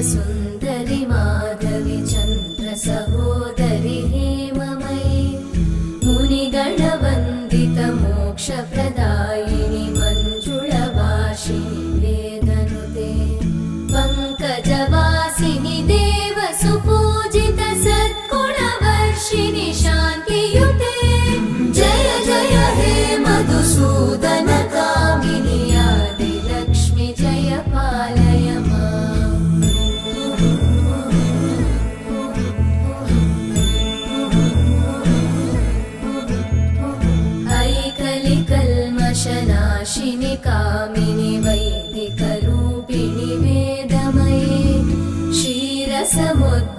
सुन्दरि माधवी चन्द्र सहोदरि हेममयी मुनिगणवन्दित मोक्षप्रदायिनि मञ्जुळभाषिणि वेदनुते पङ्कजवासिनि देवसुपूजित सद्गुणवर्षिणि शान्तियुते जय जय हे मधुसूदन कामिनि आदिलक्ष्मि जय पालय कल्मषनाशिनि कामिनि वैदिकरूपिणि वेदमये क्षीरसमुद्र